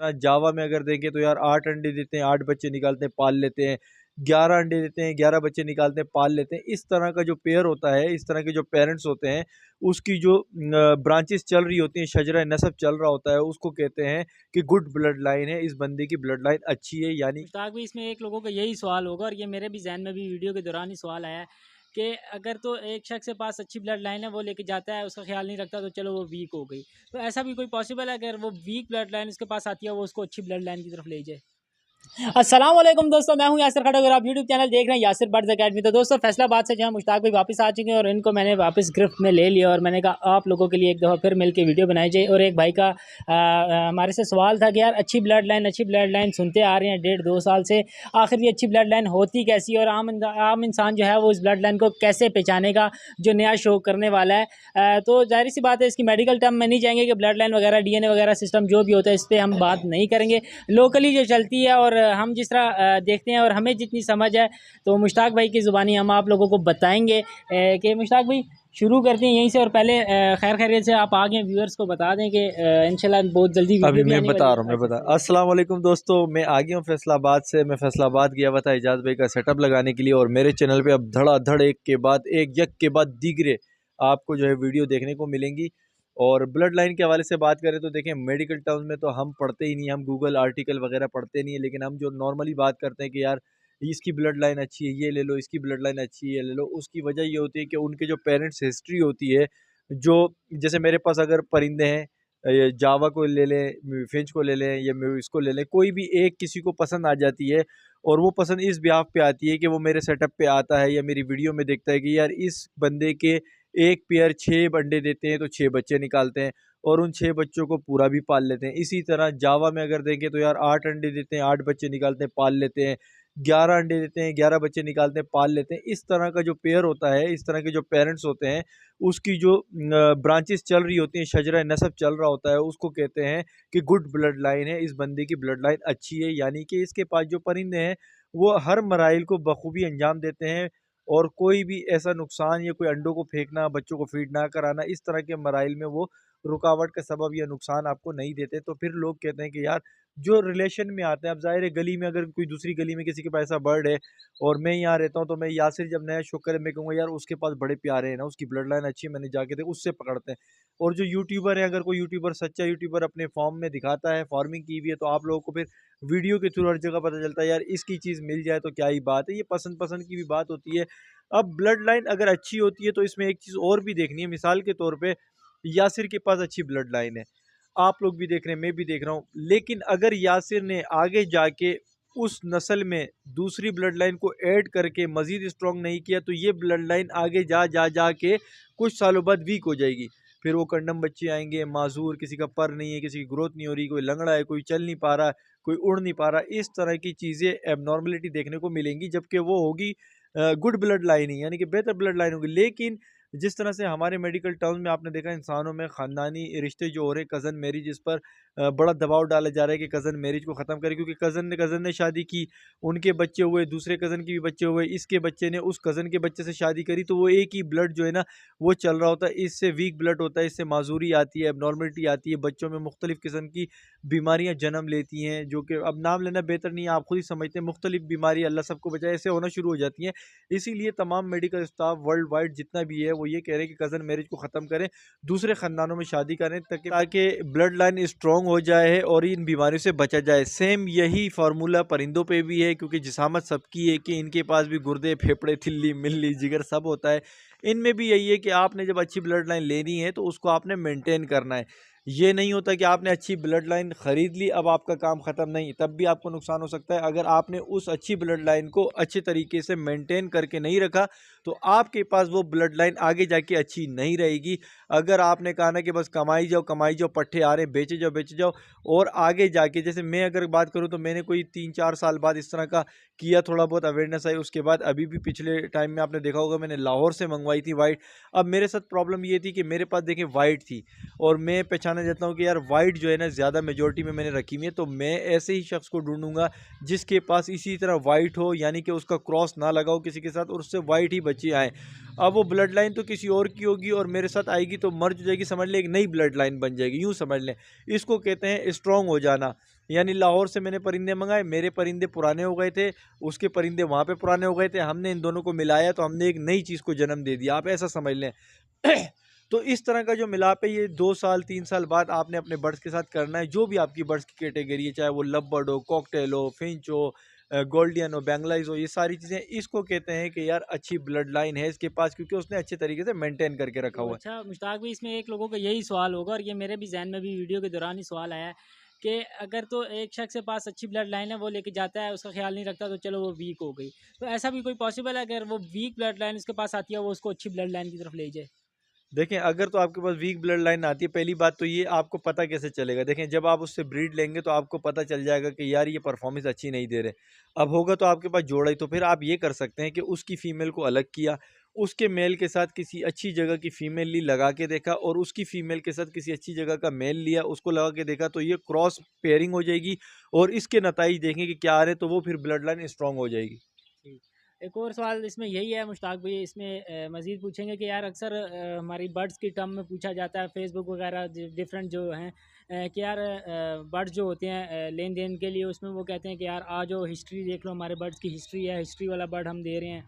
जावा में अगर देखें तो यार 8 अंडे देते हैं, 8 बच्चे निकालते हैं, पाल लेते हैं। 11 अंडे देते हैं, 11 बच्चे निकालते हैं, पाल लेते हैं। इस तरह का जो पेयर होता है, इस तरह के जो पेरेंट्स होते हैं, उसकी जो ब्रांचेस चल रही होती हैं, शजरा नसब चल रहा होता है, उसको कहते हैं कि गुड ब्लड लाइन है, इस बंदे की ब्लड लाइन अच्छी है। यानी मुश्ताक भी इसमें एक लोगों का यही सवाल होगा और ये मेरे भी जहन में भी वीडियो के दौरान ही सवाल आया है कि अगर तो एक शख्स के पास अच्छी ब्लड लाइन है, वो लेके जाता है, उसका ख्याल नहीं रखता, तो चलो वो वीक हो गई। तो ऐसा भी कोई पॉसिबल है अगर वो वीक ब्लड लाइन उसके पास आती है, वो उसको अच्छी ब्लड लाइन की तरफ ले जाए? अस्सलाम वालेकुम दोस्तों, मैं हूं यासिर खड़क और आप यूट्यूब चैनल देख रहे हैं यासिर बर्ड्स अकेडमी। तो दोस्तों, फैसलाबाद से जो है मुश्ताक भाई वापस आ चुके हैं और इनको मैंने वापस गिरफ्त में ले लिया और मैंने कहा आप लोगों के लिए एक दफ़ा फिर मिलकर वीडियो बनाई जाए। और एक भाई का हमारे से सवाल था कि यार अच्छी ब्लड लाइन सुनते आ रहे हैं 1.5-2 साल से, आखिर ये अच्छी ब्लड लाइन होती कैसी और आम इंसान जो है वो इस ब्लड लाइन को कैसे पहचानेगा जो नया शो करने वाला है। तो जाहिर सी बात है, इसकी मेडिकल टर्म में नहीं जाएंगे कि ब्लड लाइन वगैरह DNA वगैरह सिस्टम जो भी होता है, इस पर हम बात नहीं करेंगे। लोकली जो चलती है और हम जिस तरह देखते हैं और हमें जितनी समझ है, तो मुश्ताक भाई की ज़ुबानी हम आप लोगों को बताएंगे कि मुश्ताक भाई शुरू करते हैं यहीं से। और पहले खैर खैरियत से आप आगे व्यूअर्स को बता दें कि इंशाल्लाह बहुत जल्दी अभी वीडियो भी मैं आने बता वाली रहा हूँ, है। मैं बता अस्सलाम वालेकुम दोस्तों, मैं आ गया हूँ फैसलाबाद से। मैं फैसलाबाद गया हुआ था इजाज़ भाई का सेटअप लगाने के लिए, और मेरे चैनल पे अब धड़ाधड़ एक के बाद एक, यक के बाद दीगरे आपको जो है वीडियो देखने को मिलेंगी। और ब्लड लाइन के हवाले से बात करें तो देखें, मेडिकल टर्म्स में तो हम पढ़ते ही नहीं, हम गूगल आर्टिकल वगैरह पढ़ते नहीं है, लेकिन हम जो नॉर्मली बात करते हैं कि यार इसकी ब्लड लाइन अच्छी है, ये ले लो, इसकी ब्लड लाइन अच्छी है, ये ले लो। उसकी वजह ये होती है कि उनके जो पेरेंट्स हिस्ट्री होती है, जो जैसे मेरे पास अगर परिंदे हैं, ये जावा को ले लें, फिंच को ले लें, या इसको ले लें, कोई भी एक किसी को पसंद आ जाती है, और वो पसंद इस बिहाफ पे आती है कि वो मेरे सेटअप पे आता है या मेरी वीडियो में देखता है कि यार इस बंदे के एक पेयर 6 अंडे देते हैं तो 6 बच्चे निकालते हैं, और उन 6 बच्चों को पूरा भी पाल लेते हैं। इसी तरह जावा में अगर देखें तो यार 8 अंडे देते हैं, 8 बच्चे निकालते हैं, पाल लेते हैं। 11 अंडे देते हैं, 11 बच्चे निकालते हैं, पाल लेते हैं। इस तरह का जो पेयर होता है, इस तरह के जो पेरेंट्स होते हैं, उसकी जो ब्रांचेस चल रही होती हैं, शजरा नसब चल रहा होता है, उसको कहते हैं कि गुड ब्लड लाइन है, इस बंदे की ब्लड लाइन अच्छी है। यानी कि इसके पास जो परिंदे हैं, वो हर मराइल को बखूबी अंजाम देते हैं, और कोई भी ऐसा नुकसान या कोई अंडों को फेंकना, बच्चों को फीड ना कराना, इस तरह के मराइल में वो रुकावट का सबब या नुकसान आपको नहीं देते। तो फिर लोग कहते हैं कि यार जो रिलेशन में आते हैं, अब ज़ाहिर है गली में अगर कोई दूसरी गली में किसी के पास ऐसा बर्ड है और मैं यहाँ रहता हूँ, तो मैं यासिर जब नया शो करे, मैं कहूँगा यार उसके पास बड़े प्यारे हैं ना, उसकी ब्लड लाइन अच्छी है, मैंने जाके देखा, उससे पकड़ते हैं। और जो यूट्यूबर है, अगर कोई यूट्यूबर सच्चा यूट्यूबर अपने फॉर्म में दिखाता है, फार्मिंग की हुई है, तो आप लोगों को फिर वीडियो के थ्रू हर जगह पता चलता है यार इसकी चीज़ मिल जाए तो क्या ही बात है। ये पसंद पसंद की भी बात होती है। अब ब्लड लाइन अगर अच्छी होती है तो इसमें एक चीज़ और भी देखनी है। मिसाल के तौर पे यासिर के पास अच्छी ब्लड लाइन है, आप लोग भी देख रहे हैं, मैं भी देख रहा हूँ, लेकिन अगर यासिर ने आगे जाके उस नस्ल में दूसरी ब्लड लाइन को ऐड करके मज़ीद स्ट्रॉन्ग नहीं किया, तो ये ब्लड लाइन आगे जा के कुछ सालों बाद वीक हो जाएगी। फिर वो कंडम बच्चे आएंगे, माजूर, किसी का पर नहीं है, किसी की ग्रोथ नहीं हो रही, कोई लंगड़ा है, कोई चल नहीं पा रहा, कोई उड़ नहीं पा रहा। इस तरह की चीज़ें एबनॉर्मलिटी देखने को मिलेंगी, जबकि वो होगी गुड ब्लड लाइन ही, यानी कि बेहतर ब्लड लाइन होगी। लेकिन जिस तरह से हमारे मेडिकल टर्म्स में आपने देखा, इंसानों में ख़ानदानी रिश्ते जो हो रहे हैं, कज़न मैरिज, इस पर बड़ा दबाव डाला जा रहा है कि कज़न मैरिज को ख़त्म करें, क्योंकि कज़न ने शादी की, उनके बच्चे हुए, दूसरे कज़न के भी बच्चे हुए, इसके बच्चे ने उस कज़न के बच्चे से शादी करी, तो वो एक ही ब्लड जो है ना वो चल रहा होता है। इससे वीक ब्लड होता है, इससे माजूरी आती है, एबनॉर्मलिटी आती है, बच्चों में मुख्तलिफ़ किस्म की बीमारियाँ जन्म लेती हैं, जो कि अब नाम लेना बेहतर नहीं है, आप खुद ही समझते हैं, मुख्तलिफ़ बीमारी, अल्लाह सबको बचाए, ऐसे होना शुरू हो जाती हैं। इसीलिए तमाम मेडिकल स्टाफ वर्ल्ड वाइड जितना भी है, वो ये कह रहे हैं कि कज़न मैरिज को ख़त्म करें, दूसरे ख़ानदानों में शादी करें, ताकि ब्लड लाइन स्ट्रॉन्ग हो जाए और इन बीमारियों से बचा जाए। सेम यही फार्मूला परिंदों पे भी है, क्योंकि जिसामत सबकी है कि इनके पास भी गुर्दे, फेफड़े, तिल्ली, मिल्ली, जिगर सब होता है। इनमें भी यही है कि आपने जब अच्छी ब्लड लाइन लेनी है तो उसको आपने मेंटेन करना है। ये नहीं होता कि आपने अच्छी ब्लड लाइन ख़रीद ली, अब आपका काम ख़त्म, नहीं, तब भी आपको नुकसान हो सकता है। अगर आपने उस अच्छी ब्लड लाइन को अच्छे तरीके से मेंटेन करके नहीं रखा, तो आपके पास वो ब्लड लाइन आगे जाके अच्छी नहीं रहेगी। अगर आपने कहा ना कि बस कमाई जाओ, पट्टे आ रहे हैं, बेचे जाओ, और आगे जाके, जैसे मैं अगर बात करूँ तो मैंने कोई 3-4 साल बाद इस तरह का किया, थोड़ा बहुत अवेयरनेस आई, उसके बाद अभी भी पिछले टाइम में आपने देखा होगा मैंने लाहौर से मंगवाई थी वाइट। अब मेरे साथ प्रॉब्लम ये थी कि मेरे पास देखें वाइट थी, और मैं पहचाना जाता हूँ कि यार वाइट जो है ना ज़्यादा मेजोरिटी में मैंने रखी हुई है, तो मैं ऐसे ही शख्स को ढूंढूंगा जिसके पास इसी तरह वाइट हो, यानी कि उसका क्रॉस ना लगाओ किसी के साथ, और उससे वाइट ही बच्चे आए। अब वो ब्लड लाइन तो किसी और की होगी और मेरे साथ आएगी तो मर्ज हो जाएगी, समझ लें एक नई ब्लड लाइन बन जाएगी, यूँ समझ लें। इसको कहते हैं स्ट्रॉन्ग हो जाना। यानी लाहौर से मैंने परिंदे मंगाए, मेरे परिंदे पुराने हो गए थे, उसके परिंदे वहाँ पे पुराने हो गए थे, हमने इन दोनों को मिलाया तो हमने एक नई चीज़ को जन्म दे दिया, आप ऐसा समझ लें। तो इस तरह का जो मिलाप है ये 2 साल 3 साल बाद आपने अपने बर्ड्स के साथ करना है, जो भी आपकी बर्ड्स की कैटेगरी है, चाहे वो लवबर्ड हो, कॉकटेल हो, फिंच हो, गोल्डियन हो, बैंगलाइज हो, ये सारी चीज़ें इसको कहते हैं कि यार अच्छी ब्लड लाइन है इसके पास, क्योंकि उसने अच्छे तरीके से मेंटेन करके रखा तो हुआ है। अच्छा मुश्ताक भाई, इसमें एक लोगों का यही सवाल होगा और ये मेरे भी जहन में भी वीडियो के दौरान ही सवाल आया है कि अगर तो एक शख्स के पास अच्छी ब्लड लाइन है, वो लेके जाता है, उसका ख्याल नहीं रखता, तो चलो वो वीक हो गई। तो ऐसा भी कोई पॉसिबल है अगर वो वीक ब्लड लाइन उसके पास आती है, वो उसको अच्छी ब्लड लाइन की तरफ ले जाए? देखें, अगर तो आपके पास वीक ब्लड लाइन आती है, पहली बात तो ये आपको पता कैसे चलेगा? देखें, जब आप उससे ब्रीड लेंगे तो आपको पता चल जाएगा कि यार ये परफॉर्मेंस अच्छी नहीं दे रहे। अब होगा तो आपके पास जोड़ा ही, तो फिर आप ये कर सकते हैं कि उसकी फ़ीमेल को अलग किया, उसके मेल के साथ किसी अच्छी जगह की फ़ीमेल ली, लगा के देखा, और उसकी फ़ीमेल के साथ किसी अच्छी जगह का मेल लिया, उसको लगा के देखा, तो ये क्रॉस पेयरिंग हो जाएगी और इसके नताइज देखें कि क्या आ रहे हैं, तो वो फिर ब्लड लाइन स्ट्रॉन्ग हो जाएगी। ठीक। एक और सवाल इसमें यही है मुश्ताक भाई, इसमें मज़ीद पूछेंगे कि यार अक्सर हमारी बर्ड्स की टर्म में पूछा जाता है फेसबुक वगैरह डिफरेंट जो हैं कि यार बर्ड्स जो होते हैं लेन देन के लिए, उसमें वो कहते हैं कि यार आ जाओ हिस्ट्री देख लो, हमारे बर्ड्स की हिस्ट्री है, हिस्ट्री वाला बर्ड हम दे रहे हैं।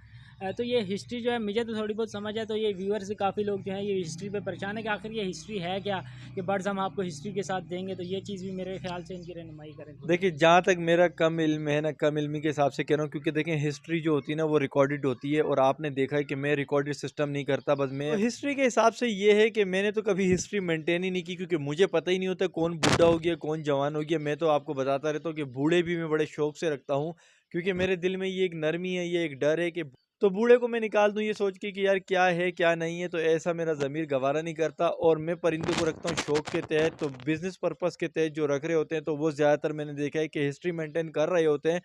तो ये हिस्ट्री जो है मुझे तो थोड़ी बहुत समझ है, तो ये व्यूअर्स काफ़ी लोग जो हैं ये हिस्ट्री पे परेशान है कि आखिर ये हिस्ट्री है क्या, कि बर्ड्स हम आपको हिस्ट्री के साथ देंगे। तो ये चीज़ भी मेरे ख्याल से इनकी रहनुमाई करें थोड़ी। देखिए, जहाँ तक मेरा कम इल्म है ना, कम इल्मी के हिसाब से कह रहा हूँ, क्योंकि देखें हिस्ट्री जो होती है ना वो रिकॉर्डेड होती है, और आपने देखा है कि मैं रिकॉर्डेड सिस्टम नहीं करता, बस मैं तो हिस्ट्री के हिसाब से ये है कि मैंने तो कभी हिस्ट्री मेंटेन ही नहीं की, क्योंकि मुझे पता ही नहीं होता कौन बूढ़ा हो गया कौन जवान हो गया। मैं तो आपको बताता रहता हूँ कि बूढ़े भी मैं बड़े शौक से रखता हूँ, क्योंकि मेरे दिल में ये एक नरमी है, ये एक डर है कि तो बूढ़े को मैं निकाल दूँ ये सोच के कि यार क्या है क्या नहीं है, तो ऐसा मेरा ज़मीर गवारा नहीं करता। और मैं परिंदों को रखता हूँ शौक के तहत, तो बिज़नेस पर्पज़ के तहत जो रख रहे होते हैं तो वो ज़्यादातर मैंने देखा है कि हिस्ट्री मेंटेन कर रहे होते हैं,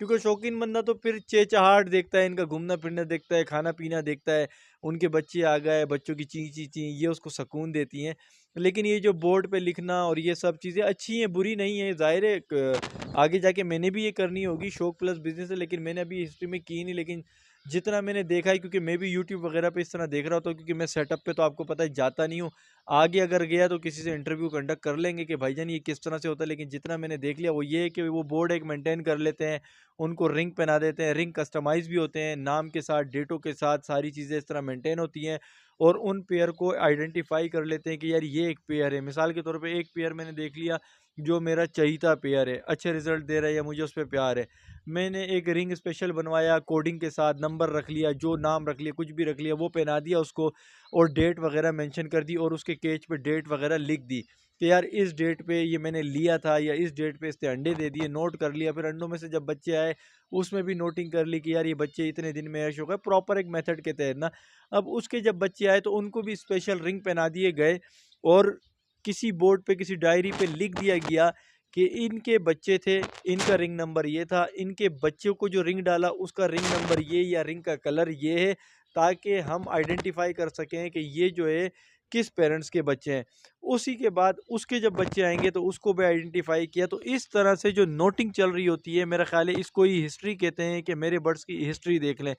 क्योंकि शौकीन बंदा तो फिर चहचहाट देखता है, इनका घूमना फिरना देखता है, खाना पीना देखता है, उनके बच्चे आ गए, बच्चों की ची ची ची, ये उसको सुकून देती हैं। लेकिन ये जो बोर्ड पे लिखना और ये सब चीज़ें अच्छी हैं, बुरी नहीं है, ज़ाहिर है आगे जाके मैंने भी ये करनी होगी, शौक प्लस बिज़नेस है, लेकिन मैंने अभी हिस्ट्री में की नहीं। लेकिन जितना मैंने देखा है, क्योंकि मैं भी यूट्यूब वगैरह पे इस तरह देख रहा होता हूँ, क्योंकि मैं सेटअप पे तो आपको पता है जाता नहीं हूँ। आगे अगर गया तो किसी से इंटरव्यू कंडक्ट कर लेंगे कि भाईजान ये किस तरह से होता है, लेकिन जितना मैंने देख लिया वो ये है कि वो बोर्ड एक मेंटेन कर लेते हैं, उनको रिंग पहना देते हैं, रिंग कस्टमाइज भी होते हैं, नाम के साथ, डेटों के साथ, सारी चीज़ें इस तरह मेंटेन होती हैं, और उन पेयर को आइडेंटिफाई कर लेते हैं कि यार ये एक पेयर है। मिसाल के तौर पे एक पेयर मैंने देख लिया जो मेरा चहीता पेयर है, अच्छे रिजल्ट दे रहा है या मुझे उस पर प्यार है, मैंने एक रिंग स्पेशल बनवाया, कोडिंग के साथ नंबर रख लिया, जो नाम रख लिया, कुछ भी रख लिया, वो पहना दिया उसको, और डेट वगैरह मेंशन कर दी, और उसके केज पे डेट वगैरह लिख दी कि यार इस डेट पे ये मैंने लिया था, या इस डेट पे इसने अंडे दे दिए, नोट कर लिया। फिर अंडों में से जब बच्चे आए उसमें भी नोटिंग कर ली कि यार ये बच्चे इतने दिन में ऐश हो गए, प्रॉपर एक मेथड के तहत ना। अब उसके जब बच्चे आए तो उनको भी स्पेशल रिंग पहना दिए गए, और किसी बोर्ड पे किसी डायरी पे लिख दिया गया कि इनके बच्चे थे, इनका रिंग नंबर ये था, इनके बच्चों को जो रिंग डाला उसका रिंग नंबर ये या रिंग का कलर ये है, ताकि हम आइडेंटिफाई कर सकें कि ये जो है किस पेरेंट्स के बच्चे हैं। उसी के बाद उसके जब बच्चे आएंगे तो उसको भी आइडेंटिफाई किया। तो इस तरह से जो नोटिंग चल रही होती है, मेरा ख्याल है इसको ही हिस्ट्री कहते हैं, कि मेरे बर्ड्स की हिस्ट्री देख लें।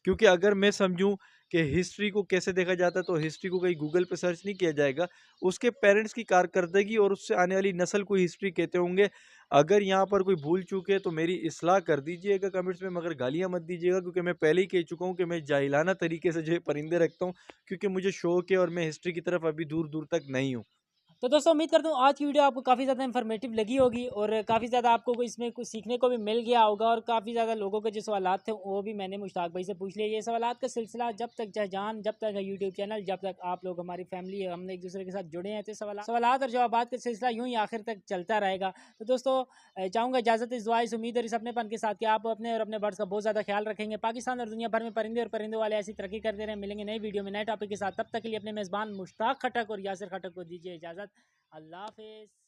क्योंकि अगर मैं समझूं कि हिस्ट्री को कैसे देखा जाता है, तो हिस्ट्री को कहीं गूगल पे सर्च नहीं किया जाएगा, उसके पेरेंट्स की कारकर्दगी और उससे आने वाली नस्ल को हिस्ट्री कहते होंगे। अगर यहाँ पर कोई भूल चूक है तो मेरी इस्लाह कर दीजिएगा कमेंट्स में, मगर गालियाँ मत दीजिएगा, क्योंकि मैं पहले ही कह चुका हूँ कि मैं जाहिलाना तरीके से जो है परिंदे रखता हूँ, क्योंकि मुझे शौक है और मैं हिस्ट्री की तरफ अभी दूर दूर तक नहीं हूँ। तो दोस्तों उम्मीद करता हूँ आज की वीडियो आपको काफ़ी ज़्यादा इन्फॉर्मेटिव लगी होगी और काफ़ी ज़्यादा आपको इसमें कुछ सीखने को भी मिल गया होगा, और काफ़ी ज़्यादा लोगों के जो सवालात थे वो भी मैंने मुश्ताक भाई से पूछ लिए। ये सवालात का सिलसिला जब तक जहान जब तक है यूट्यूब चैनल, जब तक आप लोग हमारी फैमिली है, हमने एक दूसरे के साथ जुड़े हैं, तो सवालात और जवाबात का सिलसिला यूँ ही आखिर तक चलता रहेगा। तो दोस्तों चाहूँगा इजाज़त इस दुआ इस उम्मीद और इस अपनेपन के साथ कि आप अपने और अपने बर्ड्स का बहुत ज़्यादा ख्याल रखेंगे। पाकिस्तान और दुनिया भर में परिंदे और परिंदों वाले ऐसी तरक्की करते रहे। मिलेंगे नई वीडियो में नए टॉपिक के साथ, तब तक के लिए अपने मेज़बान मुश्ताक खटक और यासिर खटक को दीजिए इजाज़त। अल्लाह हाफ़िज़।